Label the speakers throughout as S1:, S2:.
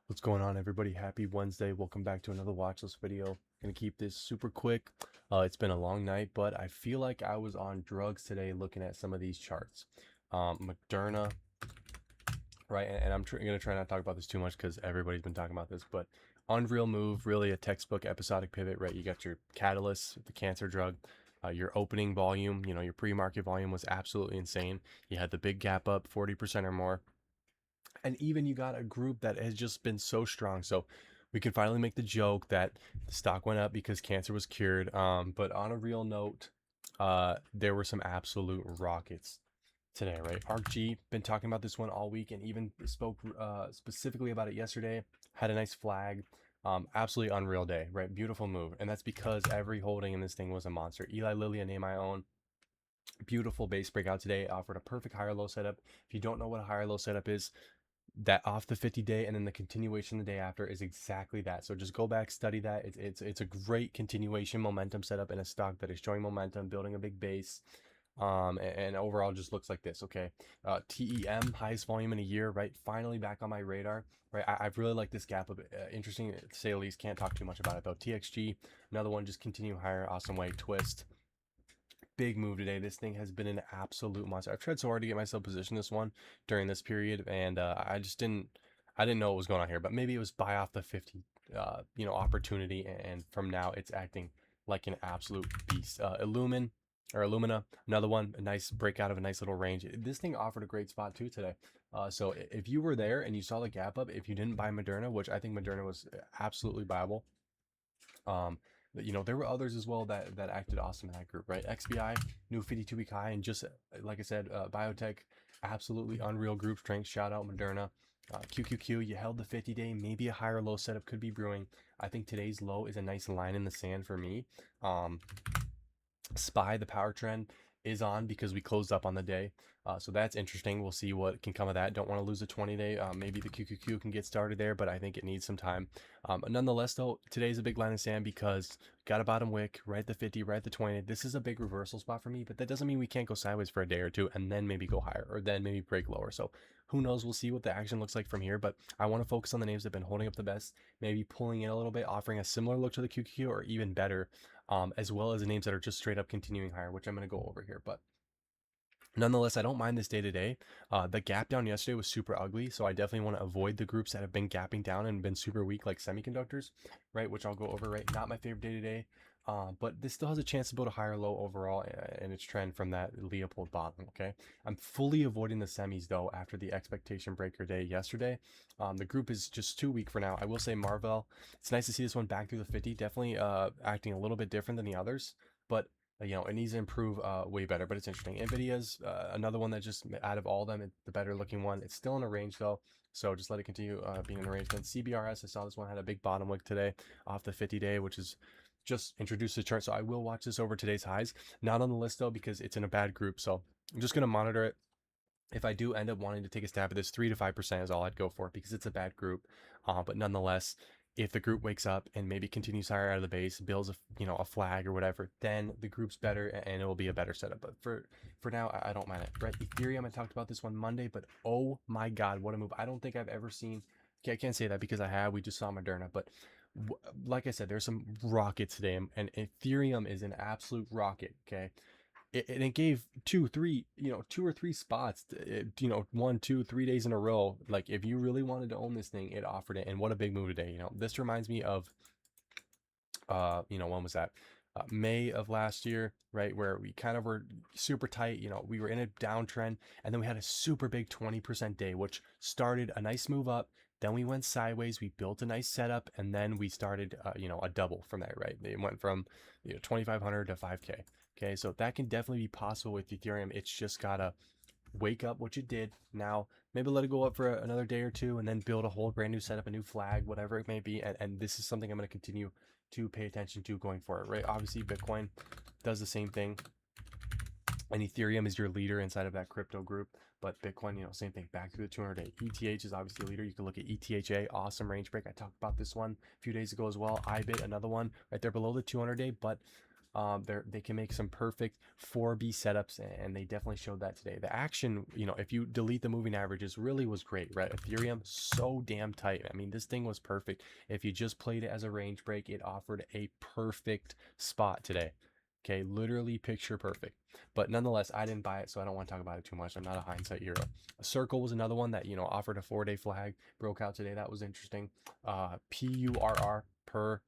S1: What's going on, everybody? Happy Wednesday. Welcome back to another watch list video. Gonna keep this super quick. It's been a long night, but I feel like I was on drugs today looking at some of these charts. Moderna, right? And I'm gonna try not to talk about this too much because everybody's been talking about this, but unreal move, really a textbook episodic pivot, right? You got your catalyst, the cancer drug. Your opening volume, your pre-market volume was absolutely insane. You had the big gap up 40% or more, and even you got a group that has just been so strong. So we can finally make the joke that the stock went up because cancer was cured. But on a real note, there were some absolute rockets today, right? ArcG been talking about this one all week and even spoke specifically about it yesterday. Had a nice flag. Absolutely unreal day, right? Beautiful move, and that's because every holding in this thing was a monster. Eli Lilly, a name I own. Beautiful base breakout today. Offered a perfect higher low setup. If you don't know what a higher low setup is, that off the 50 day and then the continuation the day after is exactly that. So just go back, study that. It's a great continuation momentum setup in a stock that is showing momentum, building a big base. And overall just looks like this. Okay. TEM, highest volume in a year, right? Finally back on my radar, right? I've really liked this gap a bit. Interesting to say the least. Can't talk too much about it though. TXG, another one, just continue higher. Awesome way. Twist, big move today. This thing has been an absolute monster. I've tried so hard to get myself positioned this one during this period, and I didn't know what was going on here. But maybe it was buy off the 50, opportunity, and from now it's acting like an absolute beast. Illumina, another one, a nice breakout of a nice little range. This thing offered a great spot too today. So if you were there and you saw the gap up, if you didn't buy Moderna, which I think Moderna was absolutely viable, um, there were others as well that acted awesome in that group, right? XBI, new 52-week high, and just like I said, biotech, absolutely unreal group strength. Shout out Moderna. QQQ, you held the 50-day, maybe a higher low setup could be brewing. I think today's low is a nice line in the sand for me. SPY, the power trend, is on because we closed up on the day. So that's interesting. We'll see what can come of that. Don't want to lose a 20-day. Maybe the QQQ can get started there, but I think it needs some time. Nonetheless, though, today's a big line in sand because got a bottom wick right at the 50, right at the 20. This is a big reversal spot for me, but that doesn't mean we can't go sideways for a day or two and then maybe go higher or then maybe break lower. So who knows? We'll see what the action looks like from here, but I want to focus on the names that have been holding up the best, maybe pulling in a little bit, offering a similar look to the QQQ or even better, as well as the names that are just straight up continuing higher, which I'm going to go over here. But nonetheless, I don't mind this day to day. The gap down yesterday was super ugly, so I definitely want to avoid the groups that have been gapping down and been super weak, like semiconductors, right? Which I'll go over, right? Not my favorite day to day. But this still has a chance to build a higher low overall in its trend from that Leopold bottom. Okay, I'm fully avoiding the semis though after the expectation breaker day yesterday. The group is just too weak for now. I will say Marvell. It's nice to see this one back through the 50. Definitely acting a little bit different than the others, but it needs to improve way better. But it's interesting. Nvidia's another one that just out of all of them, the better looking one. It's still in a range though, so just let it continue being in a range. Then CBRS, I saw this one had a big bottom wick today off the 50-day, which is just introduced the chart. So I will watch this over today's highs. Not on the list though because it's in a bad group. So I'm just gonna monitor it. If I do end up wanting to take a stab at this, 3 to 5% is all I'd go for because it's a bad group. But nonetheless, if the group wakes up and maybe continues higher out of the base, builds a flag or whatever, then the group's better and it will be a better setup. But for now, I don't mind it. Right? Ethereum, I talked about this one Monday, but oh my God, what a move! I don't think I've ever seen. Okay, I can't say that because I have. We just saw Moderna, but like I said, there's some rockets today, and Ethereum is an absolute rocket. Okay, it gave two or three spots, 1, 2, 3 days in a row. Like if you really wanted to own this thing, it offered it. And what a big move today. This reminds me of, when was that? May of last year, right? Where we kind of were super tight. We were in a downtrend and then we had a super big 20% day, which started a nice move up. Then we went sideways. We built a nice setup and then we started, a double from there, right? It went from, 2,500 to 5K. Okay. So that can definitely be possible with Ethereum. It's just gotta wake up, which it did. Now, maybe let it go up for another day or two and then build a whole brand new setup, a new flag, whatever it may be. And this is something I'm going to continue to pay attention to going forward, right? Obviously, Bitcoin does the same thing. And Ethereum is your leader inside of that crypto group. But Bitcoin, same thing, back to the 200-day. ETH is obviously a leader. You can look at ETHA, awesome range break. I talked about this one a few days ago as well. IBIT, another one right there below the 200-day. But They can make some perfect 4B setups, and they definitely showed that today. The action, if you delete the moving averages, really was great, right? Ethereum, so damn tight. I mean, this thing was perfect. If you just played it as a range break, it offered a perfect spot today. Okay, literally picture perfect. But nonetheless, I didn't buy it, so I don't want to talk about it too much. I'm not a hindsight hero. Circle was another one that, offered a 4-day flag, broke out today. That was interesting. PURR, per,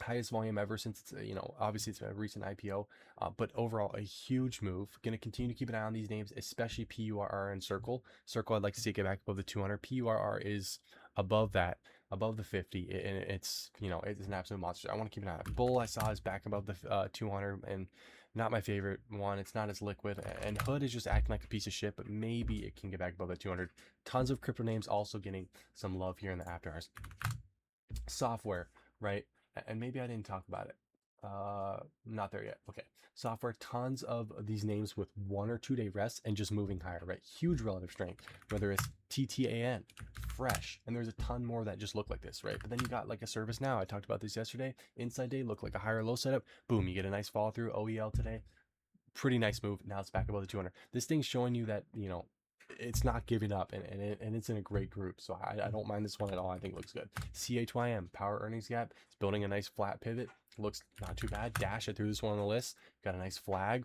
S1: highest volume ever since it's, obviously it's a recent IPO, but overall a huge move. Going to continue to keep an eye on these names, especially PURR and Circle. Circle, I'd like to see it get back above the 200. PURR is above that, above the 50, and it's, it's an absolute monster. I want to keep an eye on it. Bull, I saw, is back above the 200, and not my favorite one. It's not as liquid, and Hood is just acting like a piece of shit, but maybe it can get back above the 200. Tons of crypto names also getting some love here in the after hours. Software, right? And maybe I didn't talk about it. Not there yet. Okay. Software, tons of these names with 1 or 2 day rests and just moving higher, right? Huge relative strength, whether it's TTAN, Fresh, and there's a ton more that just look like this, right? But then you got like a ServiceNow. I talked about this yesterday. Inside day looked like a higher low setup. Boom, you get a nice follow through. OEL today, pretty nice move. Now it's back above the 200. This thing's showing you that, it's not giving up, and it's in a great group. So I don't mind this one at all. I think it looks good. CHYM, power earnings gap. It's building a nice flat pivot. Looks not too bad. Dash, I threw this one on the list. Got a nice flag.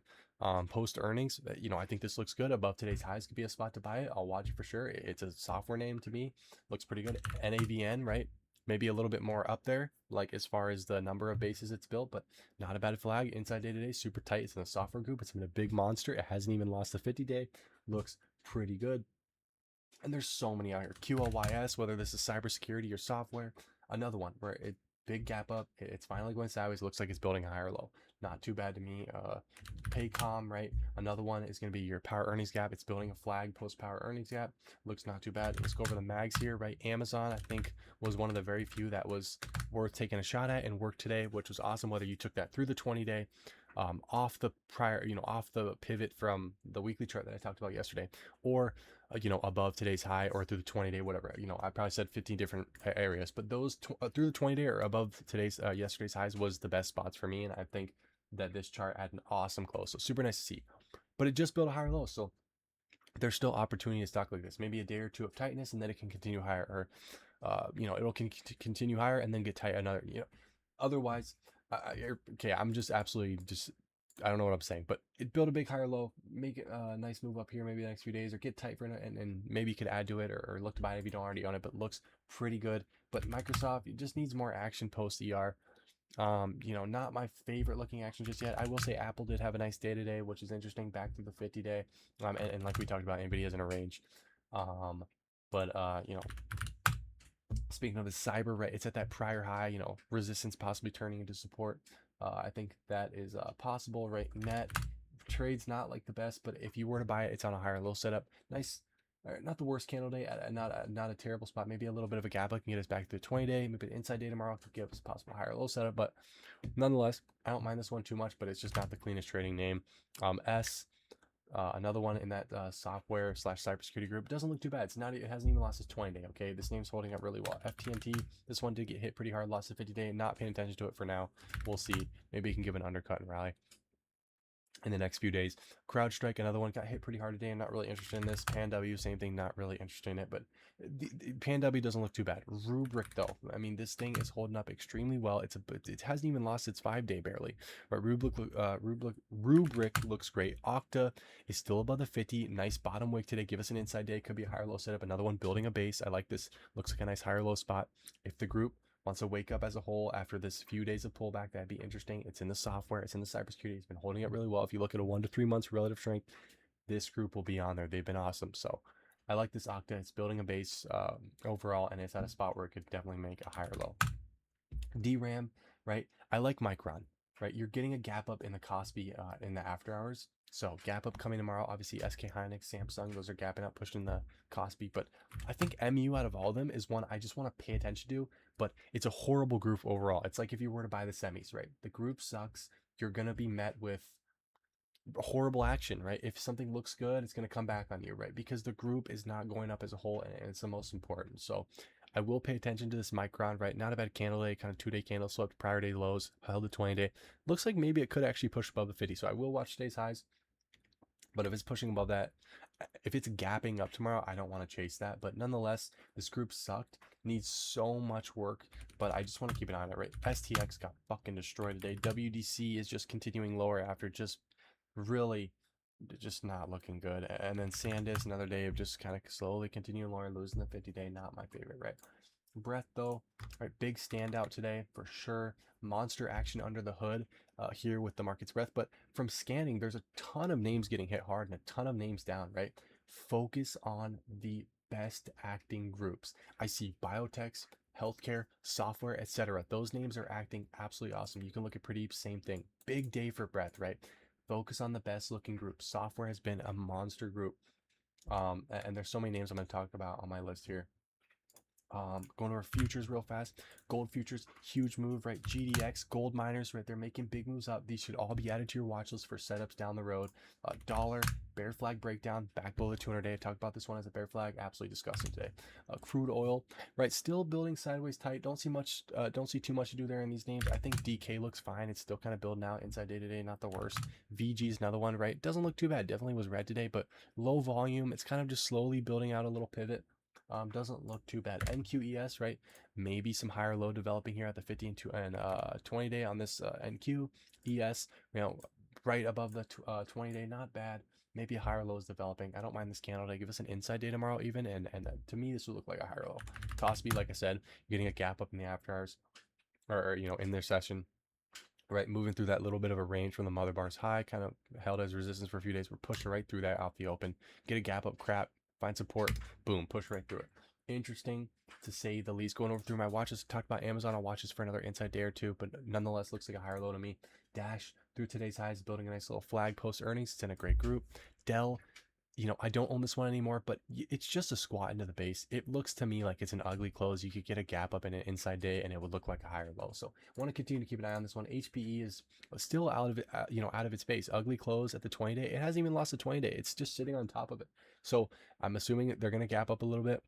S1: Post earnings, I think this looks good. Above today's highs could be a spot to buy it. I'll watch it for sure. It's a software name to me. Looks pretty good. NAVN, right? Maybe a little bit more up there, like as far as the number of bases it's built, but not a bad flag. Inside day today, super tight. It's in the software group. It's been a big monster. It hasn't even lost the 50-day. Looks pretty good. And there's so many out here. QLYS, whether this is cybersecurity or software, another one where it big gap up. It's finally going sideways. Looks like it's building a higher low. Not too bad to me. Paycom, right? Another one is going to be your power earnings gap. It's building a flag post power earnings gap. Looks not too bad. Let's go over the mags here, right? Amazon, I think, was one of the very few that was worth taking a shot at and worked today, which was awesome. Whether you took that through the 20-day, off the prior, off the pivot from the weekly chart that I talked about yesterday, or above today's high, or through the 20-day, whatever. I probably said 15 different areas, but those through the 20-day or above today's yesterday's highs was the best spots for me, and I think that this chart had an awesome close. So super nice to see, but it just built a higher low, so there's still opportunity to stock like this. Maybe a day or two of tightness, and then it can continue higher, or it'll continue higher and then get tight another. Otherwise, okay, I'm just absolutely just. I don't know what I'm saying, but it built a big higher low, make it a nice move up here maybe the next few days, or get tight for it, and maybe you could add to it, or look to buy it if you don't already own it, but looks pretty good. But Microsoft, it just needs more action post ER. Not my favorite looking action just yet. I will say Apple did have a nice day today, which is interesting, back to the 50-day. And like we talked about, Nvidia's in a range. Speaking of the cyber, right, it's at that prior high, resistance possibly turning into support. I think that is possible, right? Net trade's not like the best, but if you were to buy it, it's on a higher low setup. Nice, not the worst candle day, not a terrible spot. Maybe a little bit of a gap up can get us back to the 20-day. Maybe the inside day tomorrow could give us a possible higher low setup, but nonetheless, I don't mind this one too much, but it's just not the cleanest trading name. Another one in that software / cybersecurity group. It doesn't look too bad. It hasn't even lost its 20-day. Okay, this name's holding up really well. FTNT, this one did get hit pretty hard, lost the 50-day. Not paying attention to it for now. We'll see. Maybe it can give an undercut and rally in the next few days. CrowdStrike, another one, got hit pretty hard today. I'm not really interested in this. PanW, same thing, not really interested in it, but the PanW doesn't look too bad. Rubrik, though, I mean, this thing is holding up extremely well. It hasn't even lost its 5-day barely. But Rubrik looks great. Okta is still above the 50. Nice bottom wick today. Give us an inside day. Could be a higher low setup. Another one building a base. I like this. Looks like a nice higher low spot. If the group wants to wake up as a whole after this few days of pullback, that'd be interesting. It's in the software, it's in the cybersecurity. It's been holding up really well. If you look at a 1 to 3 months relative strength, this group will be on there. They've been awesome. So I like this Okta. It's building a base overall, and it's at a spot where it could definitely make a higher low. DRAM, right? I like Micron, right? You're getting a gap up in the Kospi in the after hours. So gap up coming tomorrow. Obviously, SK Hynix, Samsung, those are gapping up, pushing the Kospi. But I think MU out of all of them is one I just want to pay attention to. But it's a horrible group overall. It's like if you were to buy the semis, right? The group sucks. You're going to be met with horrible action, right? If something looks good, it's going to come back on you, right? Because the group is not going up as a whole, and it's the most important. So I will pay attention to this Micron, right? Not a bad candle day, kind of 2-day candle, swept prior day lows, held the 20-day. Looks like maybe it could actually push above the 50. So I will watch today's highs. But if it's pushing above that, if it's gapping up tomorrow, I don't want to chase that. But nonetheless, this group sucked, needs so much work. But I just want to keep an eye on it, right? STX got fucking destroyed today. WDC is just continuing lower after just really just not looking good. And then SanDisk, another day of just kind of slowly continuing lower, losing the 50-day. Not my favorite, right? Breath though, right, big standout today for sure. Monster action under the hood here with the market's breath. But from scanning, there's a ton of names getting hit hard and a ton of names down, right? Focus on the best acting groups. I see biotechs, healthcare, software, etc. Those names are acting absolutely awesome. You can look at Pradeep, same thing. Big day for breath, right? Focus on the best looking groups. Software has been a monster group. And there's so many names I'm going to talk about on my list here. Going over futures real fast. Gold futures, huge move, right? GDX, gold miners, right? They're making big moves up. These should all be added to your watch list for setups down the road. Dollar, bear flag breakdown, back below the 200-day. I talked about this one as a bear flag. Absolutely disgusting today. Crude oil, right? Still building sideways tight. Don't see too much to do there in these names. I think DK looks fine. It's still kind of building out inside day to day, not the worst. VG is another one, right? Doesn't look too bad. Definitely was red today, but low volume. It's kind of just slowly building out a little pivot. Doesn't look too bad. NQES, right? Maybe some higher low developing here at the 50 and 20 day on this NQES, right above the 20 day, not bad. Maybe a higher low is developing. I don't mind this candle to give us an inside day tomorrow even, and to me this would look like a higher low. Kospi, like I said, getting a gap up in the after hours, or in their session. Right, moving through that little bit of a range from the mother bars high, kind of held as resistance for a few days. We're pushing right through that out the open. Get a gap up, crap, find support, boom, push right through it. Interesting to say the least. Going over through my watches, talked about Amazon. I'll watch this for another inside day or two, but nonetheless looks like a higher low to me. Dash through today's highs, building a nice little flag post earnings. It's in a great group. Dell, I don't own this one anymore, but it's just a squat into the base. It looks to me like it's an ugly close. You could get a gap up in an inside day and it would look like a higher low. So I want to continue to keep an eye on this one. HPE is still out of it, out of its base. Ugly close at the 20-day. It hasn't even lost the 20-day. It's just sitting on top of it. So I'm assuming they're going to gap up a little bit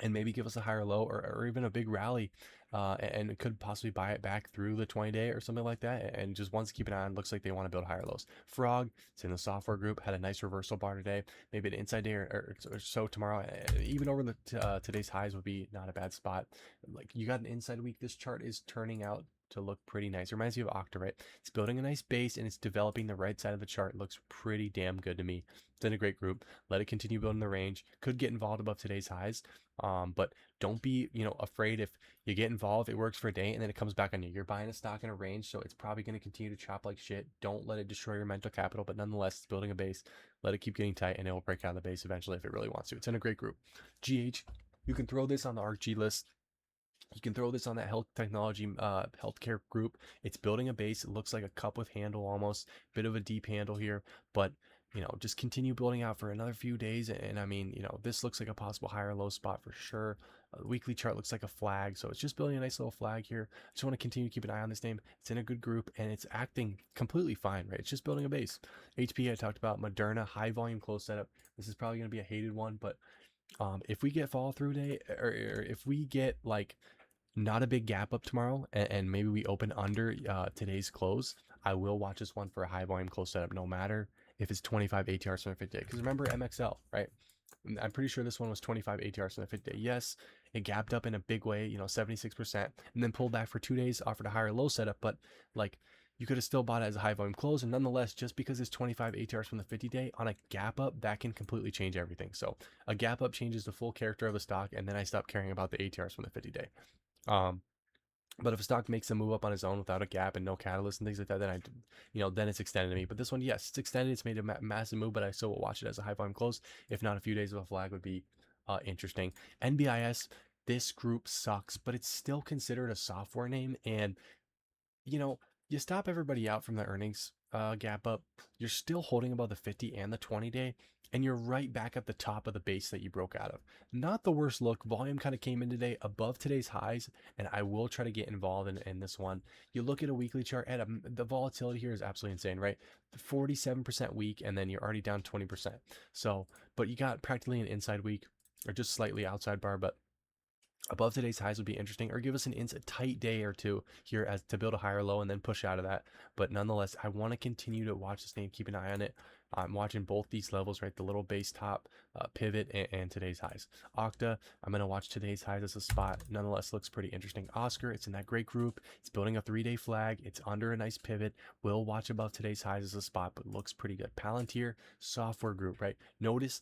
S1: and maybe give us a higher low or even a big rally, and it could possibly buy it back through the 20-day or something like that, and just wants to keep an eye on. Looks like they want to build higher lows. Frog, it's in the software group, had a nice reversal bar today, maybe an inside day or so tomorrow. Even over the today's highs would be not a bad spot. Like, you got an inside week. This chart is turning out to look pretty nice. It reminds me of Octa, right? It's building a nice base and it's developing the right side of the chart. It looks pretty damn good to me. It's in a great group. Let it continue building the range. Could get involved above today's highs. But don't be, afraid if you get involved, it works for a day and then it comes back on you. You're buying a stock in a range, so it's probably going to continue to chop like shit. Don't let it destroy your mental capital, but nonetheless, it's building a base. Let it keep getting tight and it will break out of the base eventually if it really wants to. It's in a great group. GH, you can throw this on the ARKG list. You can throw this on that health technology, healthcare group. It's building a base. It looks like a cup with handle almost, bit of a deep handle here, but just continue building out for another few days. And I mean, this looks like a possible higher low spot for sure. The weekly chart looks like a flag, so it's just building a nice little flag here. Just want to continue to keep an eye on this name. It's in a good group and it's acting completely fine, right? It's just building a base. HP, I talked about Moderna, high volume close setup. This is probably going to be a hated one, but if we get follow through day, or if we get like not a big gap up tomorrow, and maybe we open under today's close, I will watch this one for a high volume close setup, no matter if it's 25 ATRs from the 50 day. Because remember MXL, right? I'm pretty sure this one was 25 ATRs from the 50 day. Yes, it gapped up in a big way, 76%, and then pulled back for 2 days, offered a higher low setup, but like, you could have still bought it as a high volume close, and nonetheless, just because it's 25 ATRs from the 50 day on a gap up, that can completely change everything. So a gap up changes the full character of the stock, and then I stop caring about the ATRs from the 50 day. But if a stock makes a move up on its own without a gap and no catalyst and things like that, then then it's extended to me. But this one, yes, it's extended. It's made a massive move, but I still will watch it as a high volume close. If not, a few days of a flag would be interesting. NBIS, this group sucks, but it's still considered a software name. And, you stop everybody out from the earnings gap up, you're still holding above the 50 and the 20 day, and you're right back at the top of the base that you broke out of. Not the worst look. Volume kind of came in today above today's highs, and I will try to get involved in this one. You look at a weekly chart, the volatility here is absolutely insane, right? 47% weak, and then you're already down 20%. So, but you got practically an inside week, or just slightly outside bar, but Above today's highs would be interesting, or give us a tight day or two here as to build a higher low and then push out of that. But nonetheless, I want to continue to watch this name, keep an eye on it. I'm watching both these levels, right? The little base top pivot and today's highs. Okta, I'm going to watch today's highs as a spot. Nonetheless, looks pretty interesting. Oscar, it's in that great group. It's building a 3-day flag. It's under a nice pivot. We'll watch above today's highs as a spot, but looks pretty good. Palantir, software group, right? Notice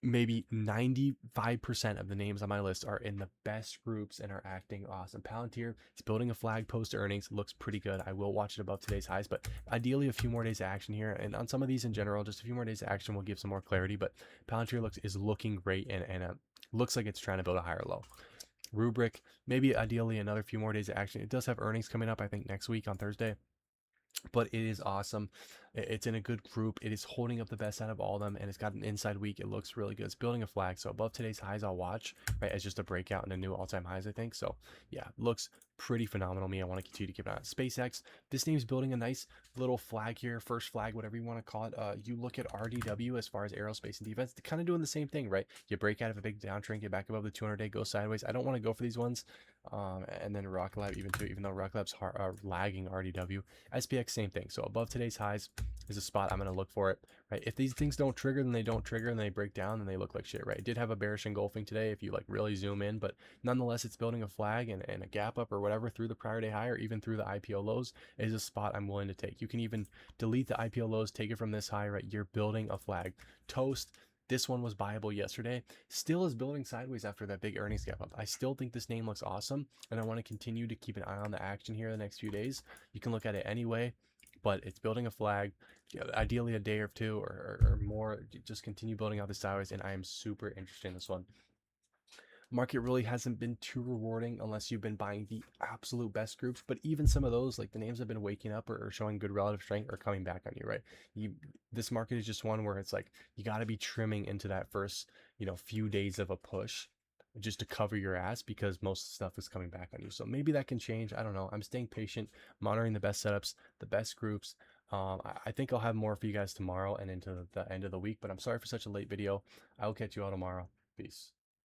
S1: maybe 95% of the names on my list are in the best groups and are acting awesome. Palantir, it's building a flag post earnings, looks pretty good. I will watch it above today's highs, but ideally a few more days of action here. And on some of these in general, just a few more days of action will give some more clarity. But Palantir is looking great and looks like it's trying to build a higher low. Rubrik, maybe ideally another few more days of action. It does have earnings coming up, I think, next week on Thursday. But it is awesome. It's in a good group. It is holding up the best out of all of them, and it's got an inside week. It looks really good. It's building a flag. So above today's highs, I'll watch, right, as just a breakout and a new all-time highs, I think. So yeah, looks pretty phenomenal. Me, I want to continue to keep an eye on SpaceX. This name's building a nice little flag here, first flag, whatever you want to call it. You look at RDW as far as aerospace and defense, they're kind of doing the same thing, right? You break out of a big downtrend, get back above the 200-day, go sideways. I don't want to go for these ones. And then Rocket Lab, even though Rocket Lab's lagging RDW. SPX, same thing. So above today's highs is a spot I'm going to look for it, right? If these things don't trigger, then they don't trigger, and they break down, then they look like shit, right? It did have a bearish engulfing today if you like really zoom in, but nonetheless, it's building a flag and a gap up or whatever through the prior day high or even through the IPO lows is a spot I'm willing to take. You can even delete the IPO lows, take it from this high, right? You're building a flag. Toast, this one was buyable yesterday, still is building sideways after that big earnings gap up. I still think this name looks awesome, and I want to continue to keep an eye on the action here the next few days. You can look at it anyway, but it's building a flag. Ideally a day or two or more, just continue building out the sideways, and I am super interested in this one. Market really hasn't been too rewarding unless you've been buying the absolute best groups, but even some of those, like the names have been waking up or showing good relative strength, are coming back on you, right? This market is just one where it's like you got to be trimming into that first few days of a push just to cover your ass, because most stuff is coming back on you. So maybe that can change. I don't know. I'm staying patient, monitoring the best setups, the best groups. I think I'll have more for you guys tomorrow and into the end of the week, but I'm sorry for such a late video. I will catch you all tomorrow. Peace.